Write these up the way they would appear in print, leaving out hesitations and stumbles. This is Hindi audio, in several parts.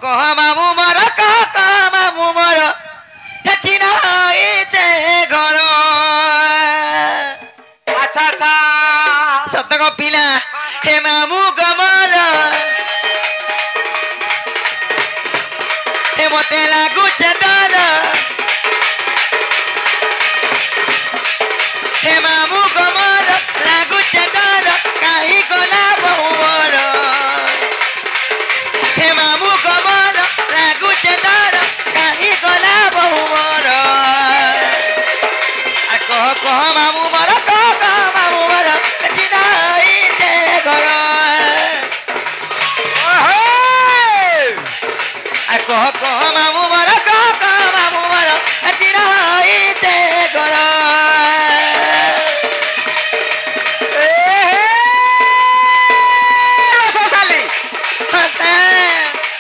कह मामू मोर कह मामू मोर चिना घर अच्छा अच्छा सत पिला हे मामू गमर हे मते लागुचे डर हे मामू गमर लागुचे डर काहि गला बहु मोर हे मामू गमर लागुचे डर काहि गला बहु मोर आ कह मामू मोर कह मामू मोर चिनाई जे घर आ कह मामू मोर कह मामू मोर चिनाई जे घर रसोसाली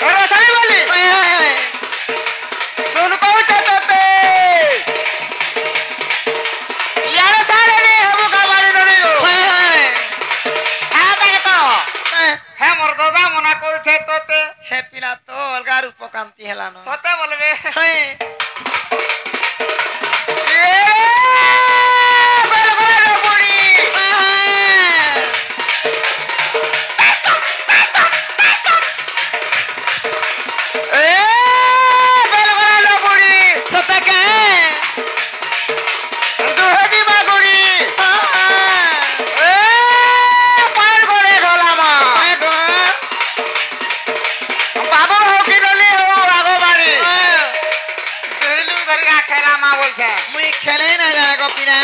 रसोसाली बोली सुन कहू ते यार सारे रे हम का बारी ननी हां ताके तो हे मोर दादा मना करू छे तोते हे पिला तो अलगा रूप कांति हेला न सते बोलबे हे बेल करे रे बुड़ी बेल करे रे बुड़ी सत के दुहगी बागुड़ी पार करे ढोला मा बाबू हो कि नली हो आगो बाड़ी दिलू धरिया खेला मा बोल छे मुई खेले ना जा को पिला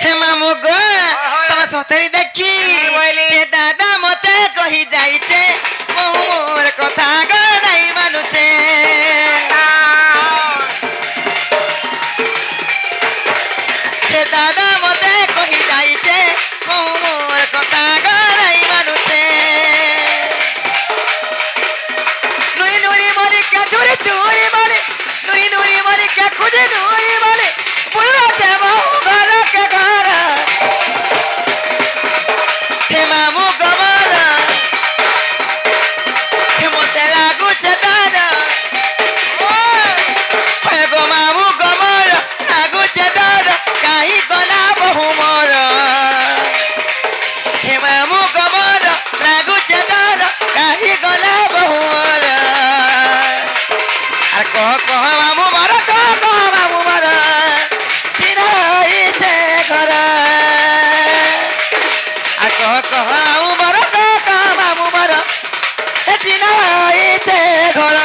हे मामू गो तम सतरी देखी हे दादा मते कहि जाइछे मोर कथा ग नहीं मानुचे हे दादा मते कहि जाइछे मोर कथा ग नहीं मानुचे नुई नुरी मारी क्या चोरी चोरी मारी नुई नुरी मारी क्या खुजे नुई मारी पुरा जे बहु घर के घर हे मामू गमर हे मते लागुचे डर हे गो मामू गमर लागुचे डर काहि गला बहु मोर हे मामू गमर लागुचे डर काहि गला बहु मोर आ कह मामू मोर कह मामू मोर चिनाई जे घर आ कह मामू मोर कह मामू मोर चिनाई जे घर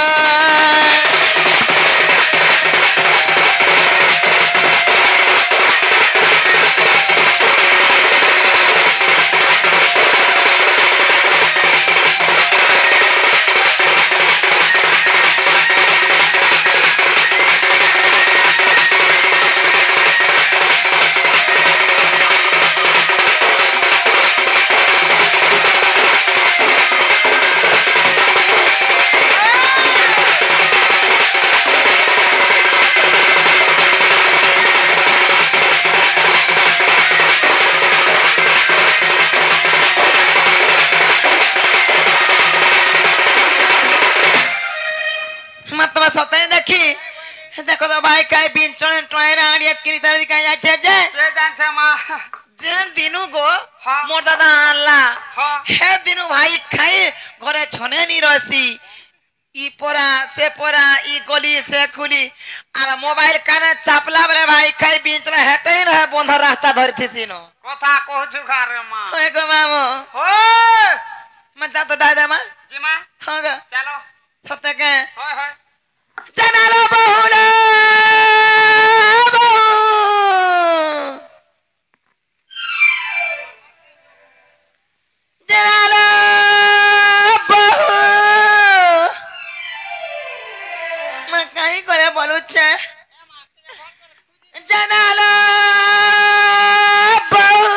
मतवा सते देखी देखो तो भाई काई बिंचण टोयरा आड़िया किरी तारी काई जाचे जे जान छे मा जे दिनु गो हाँ। मोर दादा आनला हाँ। हे दिनु भाई खाई घरे छने नी रसी ই পরা সে পরা ই গলি সে খুলি আর মোবাইল কানে চাপলা বলে ভাই খাই বিঞ্চলে হেটেই না বন্ধ রাস্তা ধরিতেছিনো কথা কহছু খারে মা ওই গো মামু ওই মা যা তো ডাই দে মা জি মা হ্যাঁ গো চলো সত্যি কে হয় হয় জানালো বহুলা বহু कहीं करे बोलुछे जनाला बहु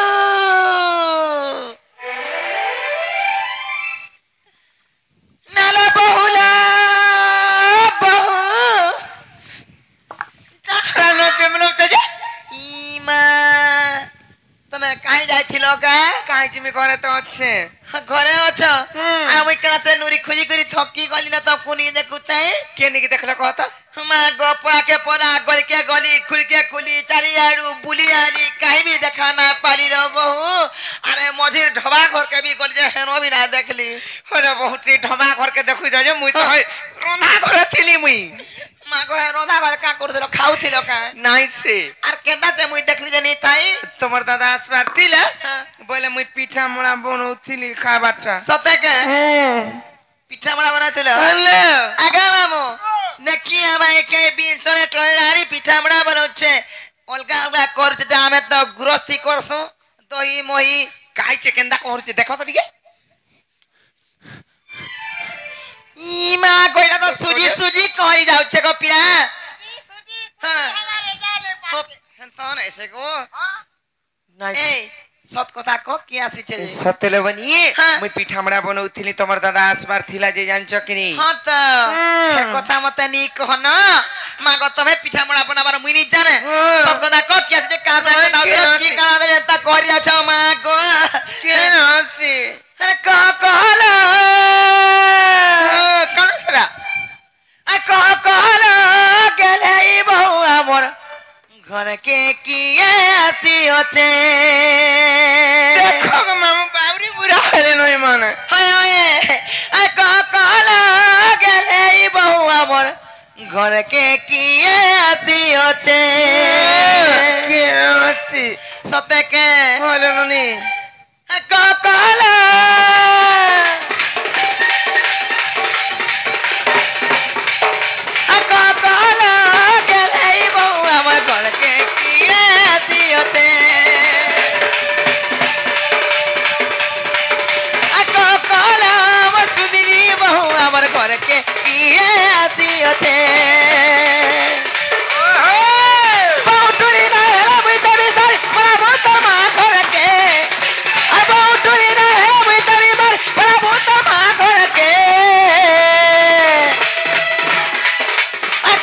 नाला बहुला बहु कानो बिमलो तजे इमा तमे कहीं जाइथिलो का काहे जिमे घरे तो আছে घरे अछ आमी कला से नुरी खुजी करी थकी गली न तो कुनी देखुते के निके देखला कहता माँ गोपा के परा गल के गली खुल के खुली चारियारू बुली आली कहीं भी देखा ना पाली रो बहू अरे मझिर ढबा घर के भी गली जे हेनो भी ना देखली होले बहुत ढमा घर के देखु जाजे मुई तो रोना घर थिली मुई माँ को रोधा घर का कर देलो खाऊ थिलो का नाइ से आर केदा से मुई देखली जे नहीं ताई तमर दादा आसबार थिला हाँ। बोले मुई पीठा मोड़ा बनौथिली खाबाटा सते के पिठा बड़ा बना थिलो हेलो आगा मामू देखी भाई के बीच चले टोरारी पिठा बड़ा बनौछे अलगा अलगा करछ जामे तो गृहस्थी करसु दही मोही काई छे केंदा करछ देखो तो ठीक इमा कोइला तो सुजी सुजी कहरी जाउछे को पिया हां तो ऐसे को नाइ ए सत कथा को की आसी छे सतेले बनी हाँ। मुई पीठा मोड़ा बनौथिली तमर दादा आसबार थिला जे जानछ कि हां तो ए कथा मते नी कह न मागो तमे पिठा मड़ा बनाबार मुई नी जाने सत कथा को की आसी कहां से बताओ की काना दे ता कहरी जाछ मागो के नसी अरे कहला कनसरा कहला गेले बहु हमर घर के किए आती होचे देखो ग मामू बावरी बुरा हले नय माने हाय हाय कहला गेले बहु हमर घर के किए आती होचे के नसी सते के हले ननी कहला घर के किए आती होचे बाउटुरी ना हेला बुइता बिस्तारी बड़ा बहुत मा घर के आ बाउटुरी ना हेला बुइता बिस्तारी बड़ा बहुत मा घर के आ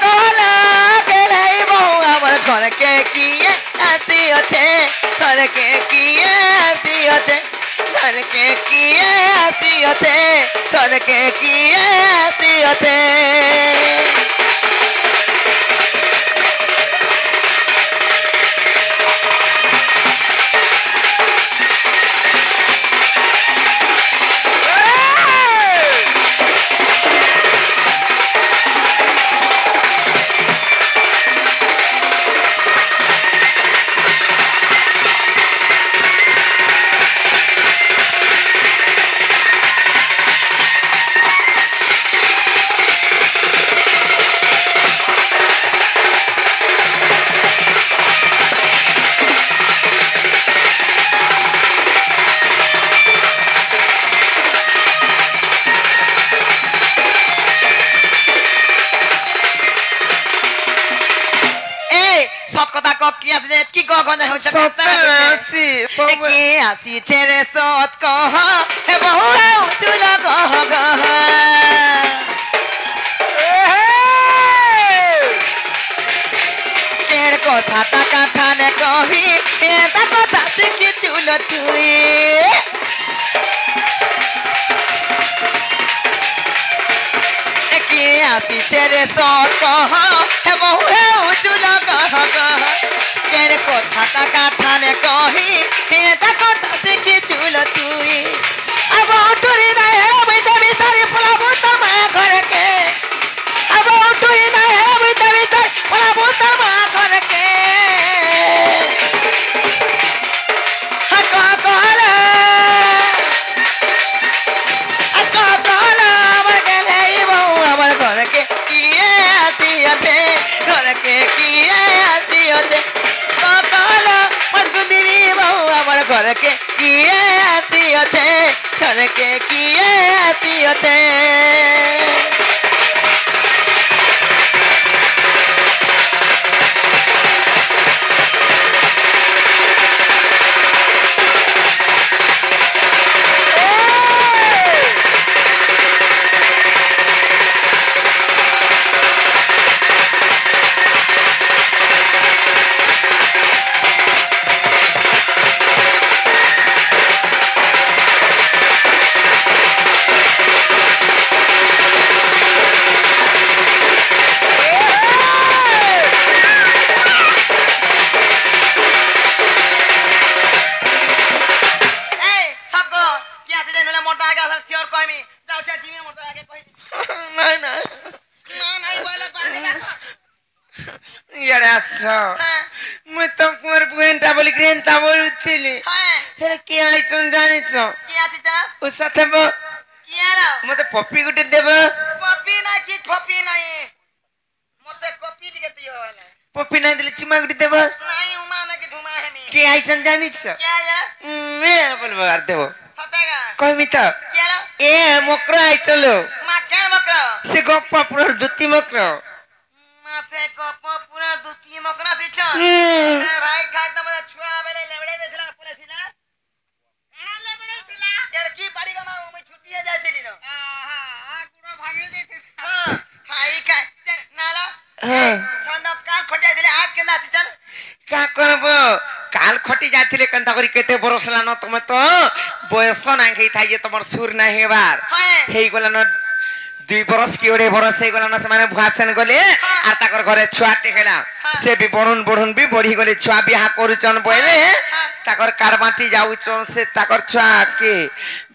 कहला गेले बहु हमर घर के किए आती होचे घर के किए आती होचे घर के किए आती होचे घर के किए आती होचे की गगन हो सकता सतरासी के आसी छेरे सत कह हे बहुरा चुल गह गह केर কথা টাকা ঠানে কহি এটা কথা শিখি চুল তুই के आसी छेरे सत कह हे बहुरा चुल गह गह केर কথা টাকা ঠানে কহি এটা কথা শিখি চুল তুই अब टुरी ना है बिता बिस्तारी पला बोतल मा घर के अब टुरी ना है बिता बिस्तारी पला बोतल मा घर के कहला हमर गेले बहु हमर घर के किए आती আছে घर के किए आती আছে कहला मसुदरी बहु हमर घर के किए आती আছে घर के किए आती होते मुझे तो कुमार बुएंटा बोली ग्रेंटा बोलू थी फिर क्या आई चुन जानी चो उस साथे वो मुझे पप्पी गुटे देबो पप्पी नहीं दिले चुमा गुटे देबो क्या आई चुन जानी चो मैं बोलबो यार देबो कोई मिता ए मकरा आई चलो से गप्पा पूरा दुत्ती मकरा से कप पूरा दुती मकना से छ भाई खात न छुआ बेले लेबड़े देथला पुले थिला काना लेबड़े थिला यार की बाड़ी का मैं छुट्टी है जाइथिली न हां गुडो भागे देथि हां हाई का नाला हां संदप काल खटी जाइथिले आज केना सिचन का करबो काल खटी जाइथिले कंता करी केते बरसला न तुमे तो बयस ना गई थाई तमर सुर ना हेबार हेई गला न 2 बरस की ओडे बरस हे गला न से माने भाषण गले आ ताकर घरे छुआ टेकेला से भी बड़ुन भी बढ़ी गले छुआ बियाह करूचन बोले ताकर कारबाटी जाउचन से ताकर छुआ के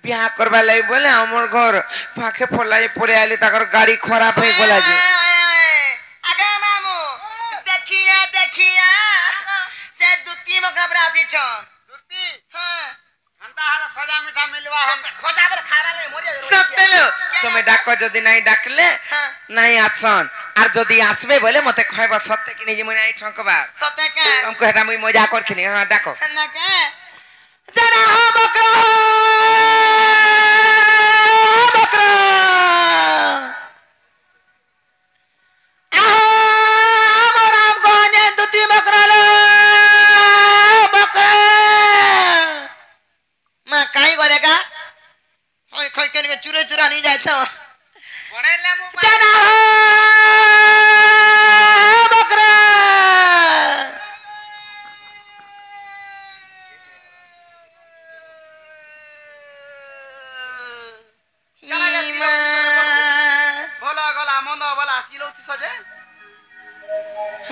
बियाह करबा लाई बोले हमर घर पाखे फलाई पड़े आले ताकर गाड़ी खराब हे गला जे आगे मामू देखिया से दुती म घबराती छन दुती हां हंता हाल खोजा मीठा मिलवा हम खोजा पर खावा ले मोरे सतेलो तुमे डाको जदी नाही डाकले नाही आछन आर जदी आसबे बोले मते कहबा सत्य कि नै जे मने आई ठंकबा सत्य का हमको हेटा मुई मजा करथिनी हां डाको ना के जरा हो बकरा चुरे चुरा नहीं जाए तो बड़े लेमु जना बकरा ईमा बोला गला मंदो बोला किलोती सजे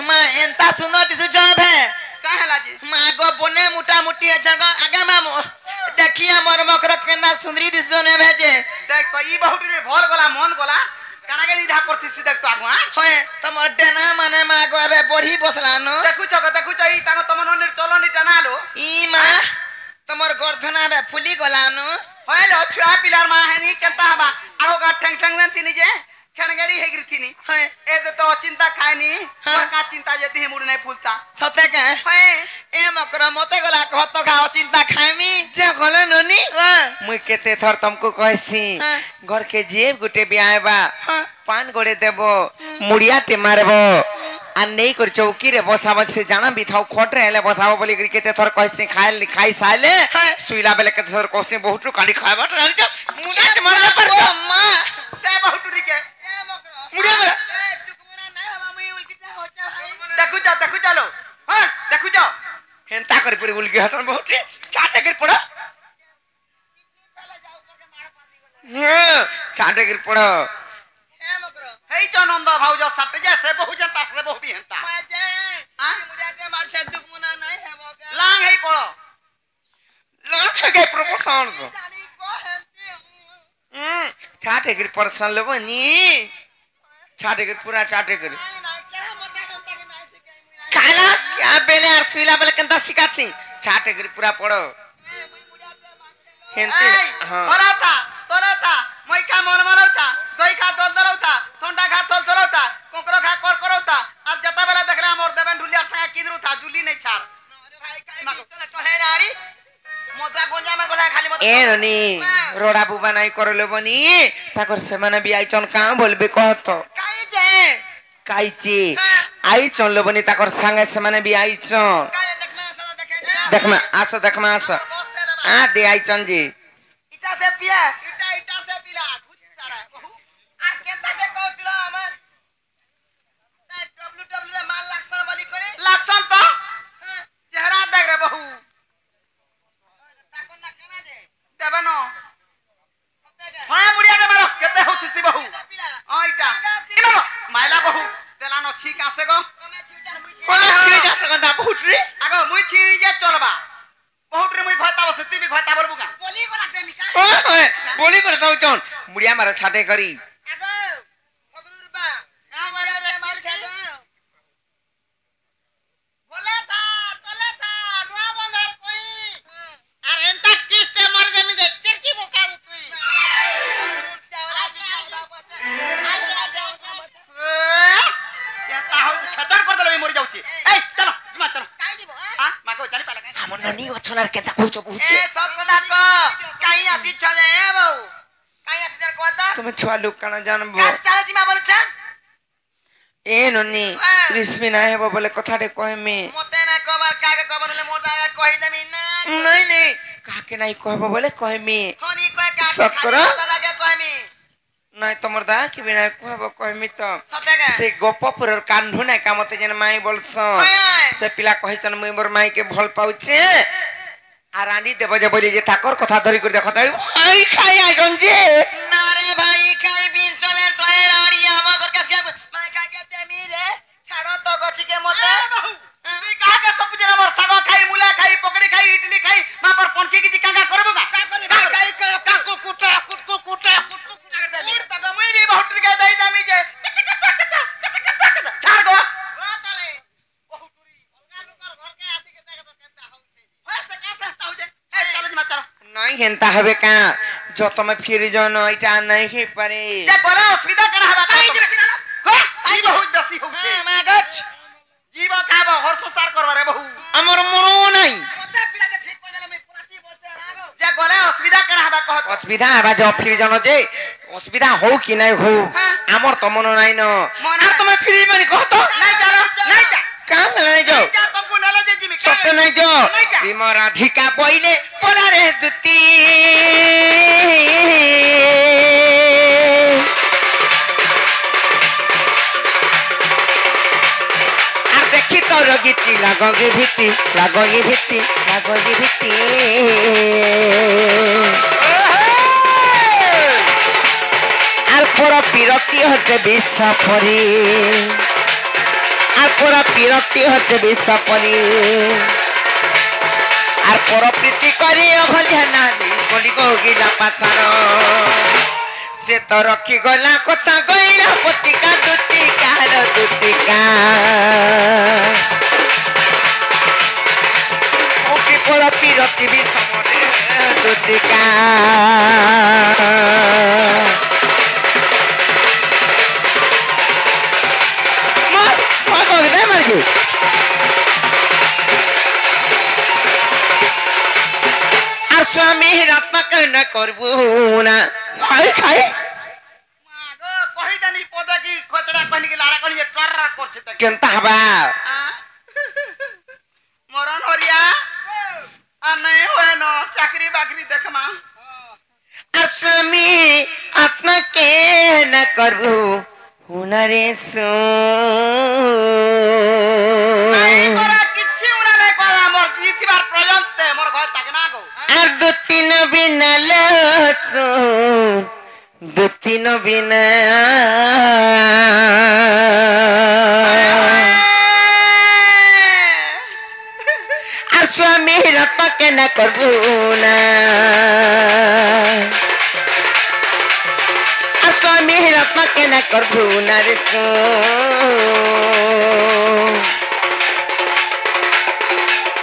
मां एंता सुंदर दिसु जब है काहेला जी मां गो बने मुटा मुटी है जगह आगे मामू देखिया मोर मकर केना सुंदरी दिसने भेजे देख तो ई बहुत रे भल गला मन गला काना के निधा करथिस देख तो आगुआ होय तमर डेना माने मा गो एबे बढ़ी बसला न देखु छ ई ताको तमन ने चलो नि टनालो ई मा तमर गर्दना बे फुली गला न होय लो छुआ पिलार मा हेनी केता हबा आगो का ठंग ठंग में तिनी जे खणगड़ी हेगिर थिनी होय ए तो चिंता खानी का चिंता जति हे मुड़ नै फुलता सते के होय ए मकर मते गला कहत खाओ चिंता खाइमी जे गले ननी मुई केते थर तुमको कहसी घर के जेब गुटे बियाहबा पान गोड़े देबो मुड़िया टे मारबो आ नहीं कर चौकी रे बसाव से जाना बिथाओ खोट रहले बसाव बोली करी केते थर कहसी खाई साले सुइला बेले केते थर कहसी बहुत काली खाबा रहल छ मुड़ा टे मारला पर अम्मा ते बहुत री के मुड़िया मार तुकमना नै हवा मुई उल्किटा होचा भाई देखु चलो हां देखु जाओ हेंता कर पूरी उल्की हसन बहुत चाटे गिर पड़ो चाटे गिर पड़ो हे मकरो हेई चनंद भाउज सट जे से बहु जनता से बहु भी हेंता जे आ मुड़ियाटे मार छ दुकमना नै हेबो के लांग हेई पड़ो लांग के प्रमोशन जानी को हेंती चाटे गिर पड़सन लेबनी चाटे गिर पूरा चाटे गिर काला क्या बेले आर सुइला बेले कंता सिकासी चाटे गिर पूरा पड़ो हेंते हां तोराता মই का मन मनौता दही खा तोल दरौता ठंडा खा तोल दरौता कोकरो खा कर करौता और जता बेला देखला मोर देबन ढुलियार संग किदरू था जुली नहीं छाड़ अरे भाई चल तो है राड़ी मोदा गोंजा में गोला खाली मत ए रनी रोड़ा बुबा नहीं करले बनी ताकर से माने भी आई चन का बोलबे कहत काई जे काई ची आई चन लो बनी ताकर संगे से माने भी आई चन काई देखमा आसा देखमा आस आ दे आई चन जी इटा से पिला घुच सारा बहु आ केता से कहतिला हमर डब्ल्यू रे माल लक्षण वाली करे लक्षण तो चेहरा देख रे बहु ताको ना केना जे देबनो हां मुड़िया दे मारो केते होछिसी बहु आ इटा इनो माइला बहु देलानो ठीक आसे गो कोला छी जा सकंदा बहुत रे आगो मुई छी जे चलबा बहुत रे मुई घता बसे तू भी घता बोलबुगा बोली कोना के निका ओए बोली कर दऊ चन मुड़िया मारा छाटे करी आगो फगरुर बा का बोले रे मार छागो बोले था तले था नुआ बंदर कोई अरे एंता किस्ते मर गनी दे चिरकी बोका तुई चावला चावला बस आ जाओ क्या ता हो खचड़ कर देले मर जाउची ए चलो जिमा चलो काई दिबो हां माको चली पाला काई हमर ननी गछनार केता कहू बहुत ए सब कदा को काई आसी छ जे ए बहु काई आसी दर कोता তুমি ছুয়া লোক কানা জানবো কার চালো জিমা বলছ এ ননি রিসমি না হেব বলে কথাটে কহমি মতে না কবার কাকে কবার হলে মোর দাগা কই দেমি না নাই নাই কাকে নাই কহব বলে কহমি হনি কয় কাকে সত কর দাগা কইমি নাই তোমার দা কি বিনা কহব কহমি তো সতেগা সে গোপপুরর কান্ধু নাই কামতে যেন মাই বলছ সে পিলা কহিছন মুই মোর মাই কে ভাল পাউছে আর রানী দেব যে বলি যে ঠাকুর কথা ধরি করে দেখো তাই আই খাই আইজন যে না রে ভাই খাই বিন চলে টয়ের আড়ি আমার ঘর কাছে মাই কাকে দেমি রে ছাড়ো তো গঠিকে মতে তুই কাকে সব জন আমার সাগা খাই মুলা খাই পকড়ি খাই ইডলি খাই মা पर পনকি কি কাকা করব না কা করে কাই কাকু কুটা কুটকু কুটা কুটকু কুটা कर दे तो गमुई भी बहुत के दई दामी जे ছাড় গো রাতারে বহুত টুরি অলগা লোকর ঘর কে আসি के देख तो केता होउছে হয় সে কাছে হতা हो जे ए चलो जी मत चलो নাই হেনতা হবে কা যত মে ফিরি জন এটা নাই হে পারে যে বড় অসুবিধা করা হবে তাই যে বেশি গেল হ্যাঁ আই বহুত বেশি হচ্ছে হ্যাঁ মা গছ জীব খাবো হর্ষ সার করবা রে বহু আমার মরো নাই মতে পিলাটা ঠিক করে দিলাম পুরাটি বলতে রাগো যে গলে অসুবিধা করা হবে কহ অসুবিধা হবা যে ফিরি জন যে অসুবিধা হউ কি নাই হউ আমার তো মন নাই ন আর তুমি ফিরি মানে কহ তো নাই জানো নাই যা কাম নাই যাও যা তুমি নালে যে জিমি সত্য নাই যাও বিমরাধিকা পইলে পলারে দুতি আর দেখি তোর গীতি লাগি ভিত্তি আর পর বিরক্তি হতে বিশ্বপরি আর পর বিরক্তি হতে বিশ্বপরি আর পর প্রীতি করি অঘলিয়া নানি বলি গিলা পাছার সে তো রক্ষি গলা কথা কইলা পতিকা দুতিকা হলো দুতিকা ওকে পর বিরক্তি বিসমরে দুতিকা স্বামী রাত্মা কেন করবো না খাই খাই মাগো কহি দানি পদা কি খতরা কনি কি লারা কনি টরা করছে তা কেনতা হবা মরণ হরিয়া আর নাই হয় না চাকরি বাকরি দেখমা আর স্বামী আত্মা কেন করবো হুনারে সো নাই করা কিচ্ছু উনা নাই করা মোর জিতিবার প্রয়োজনতে মোর ঘর থাকে না গো আর দুতিন বিনা লছো দুতিন বিনা আর স্বামী রাত্মা কেন করবো না আর স্বামী রাত্মা কেন করবো না রে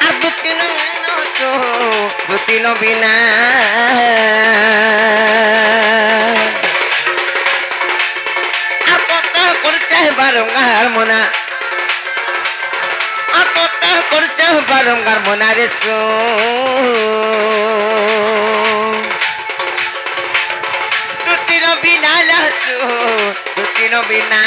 আর দুতিন বিনা আর কত করছে বারংবার মনা আর কত করছে বারংবার মনা রে बिना लहसु दुतिनो बिना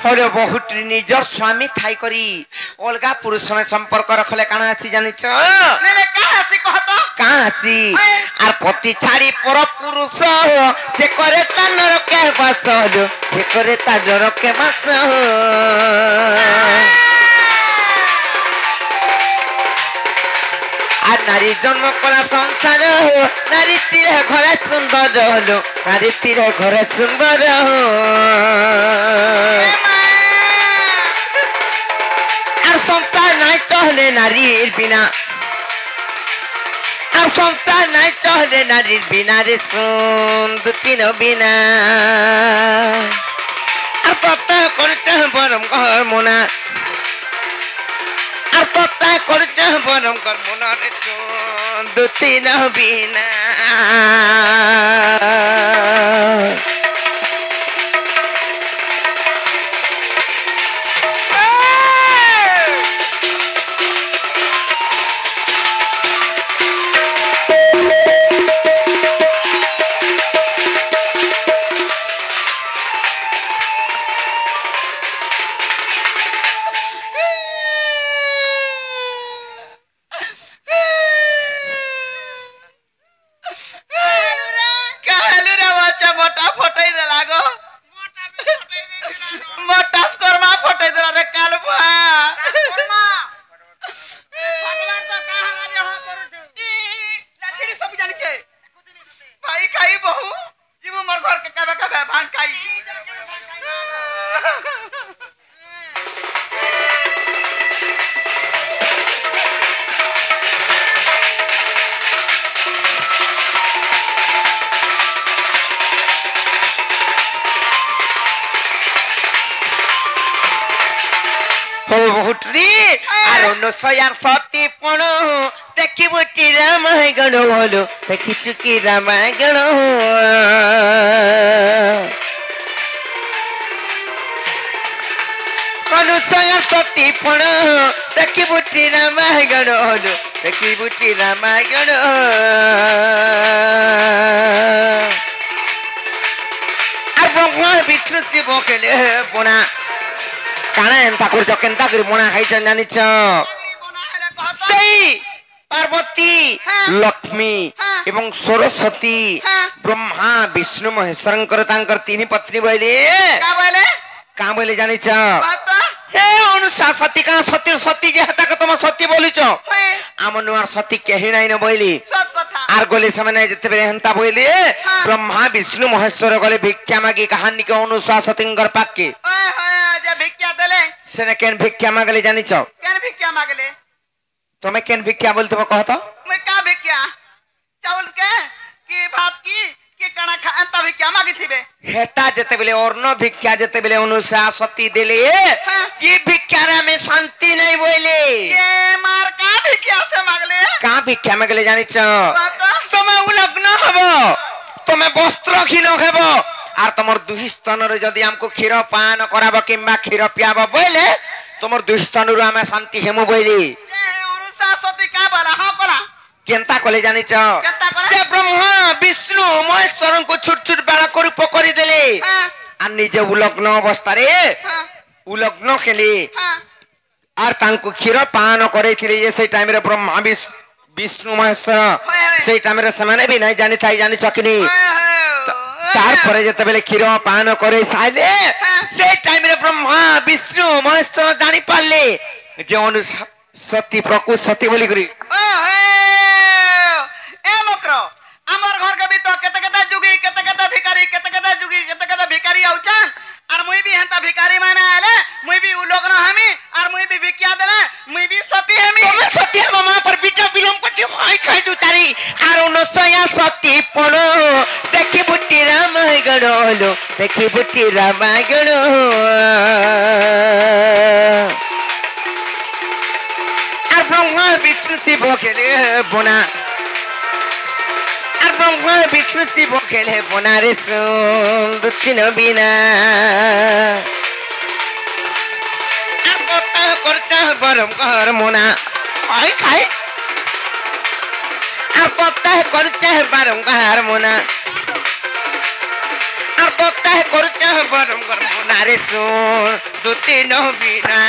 हरे बहुत निजर स्वामी थाई करी अलगा पुरुष ने संपर्क रखले काना आसी जानि छ मैंने कहा से कहतो काना आसी आर पति छाड़ी पर पुरुष जे करे ता नरके बास जे करे ता नरके बास आ नारी जन्म कला संसार नारी तीर घर सुंदर हलो नारी तीर घर सुंदर संसार नहीं चले नारीर बिना अब संसार नहीं चले नारीर बिना रे सुन दुतिनो बिना अब कता करछ बरम घर मोना अब कता करछ बरम घर मोना रे सुन दुतिनो बिना सयार सती पण देखी बुटी रामायण बोलो देखी चुकी रामायण अनुसया सती पण देखी बुटी रामायण बोलो देखी बुटी रामायण आ भगवान विष्णु शिव केले बोना काना एंता कर केंता कर बोना खाई जानि छ पार्वती लक्ष्मी एवं सरस्वती ब्रह्मा विष्णु महेश्वर तीन पत्नी बोले का बोले जानी छ हे अनुसा सती का सती सती जे हता के तुम सती बोलिछ आम नुआर सती केही नाही न बोली आर गोले समय जते बेले हंता बोले ब्रह्मा विष्णु महेश्वर गोले भिक्षा मागी कहानी के अनुसा सतींगर पाके जे भिक्षा देले सेने केन भिक्षा मागले जानी छ केन भिक्षा मागले तुम्हें केन भिक्षा बोलते हो कहतो मैं का भिक्षा चावल के कि भात की कि कणा खांता भिक्षा मागी थिबे हेटा जते बेले औरनो भिक्षा जते बेले अनुसा सती देले कि भिक्षा रे में शांति नहीं बोले ये मार का भिक्षा से मागले का भिक्षा मागले जानि छ तुम्हें उलग्न हबो तुम्हें वस्त्र खिन हेबो आर तमर दुहि स्तन रे जदी हमको क्षीर पान कराबो किबा क्षीर पियाबो बोले तमर दुहि स्तन रे हमें शांति हेमु बोली सती का बोला हां कोला केंता कोले जानि छ से ब्रह्मा विष्णु महेश्वर को छुट छुट बाला करू पकड़ी देले आ निजे उलग्न अवस्था रे उलग्न खेली आर तांको क्षीर पान करे थिले जे से टाइम रे ब्रह्मा विष्णु महेश्वर से टाइम रे समान भी नहीं जानि थाई जानि छकिनी तार परे जते बेले क्षीर पान करे साइले से टाइम रे ब्रह्मा विष्णु महेश्वर जानि पाले जे अनुसार सती प्रकु सती बोली करी ए मकरो हमर घर के भी तो केते जुगी केते भिखारी आउचन आर मुई भी हंता भिखारी माने आले मुई भी उलोगन हमी आर मुई भी भिक्षा देले मुई भी सती हमी तुम सती हम मां पर बिटा बिलम पटी खाई जु तारी आर नसया सती पणो देखि बुटी रामायण होलो देखि बुटी रामायण ব্রহ্মা বিষ্ণু শিব খেলে বোনা আর ব্রহ্মা বিষ্ণু শিব খেলে বোনা রে দুটি নবীনা আর কথা করছা বরম ঘর মোনা আই খাই আর কথা করছা বরম ঘর মোনা আর কথা করছা বরম ঘর মোনা রে দুটি নবীনা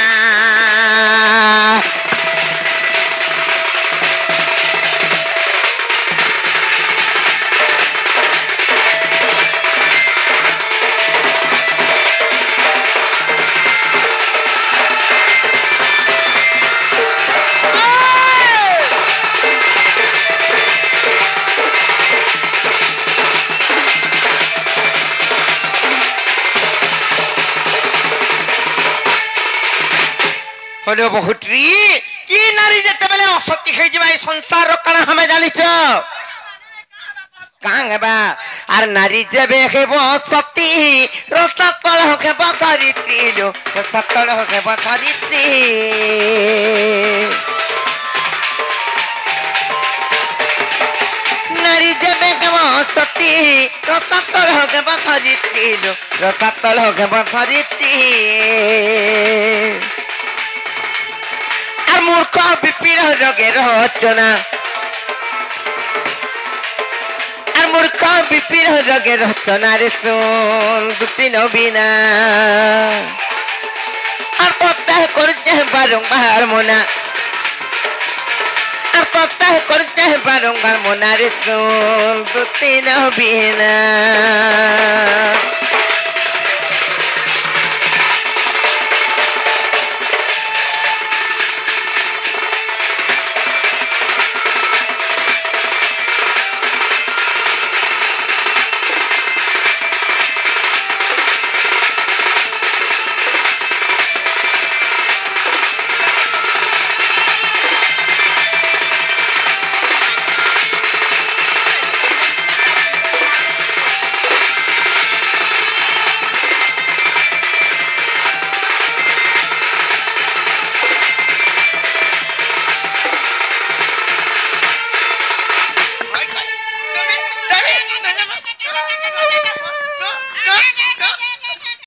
হলো বহুট্রি কি নারী যেতেবেলে অসতী হয়ে যাবে এই সংসার কাଣା হামে জানিছ কাঙ্গবা আর নারী যেবে হেব সতী রসাতল হেব ধরিত্রী লো রসাতল হেব ধরিত্রী নারী যেবে হেব সতী রসাতল হেব ধরিত্রী লো রসাতল হেব ধরিত্রী আর মূর্খ বিপিন রোগের রচনা আর মূর্খ বিপিন রোগের রচনা রে দুটি নবীনা আর কথা করছে বারংবার মোনা আর কথা করছে বারংবার মোনা রে দুটি নবীনা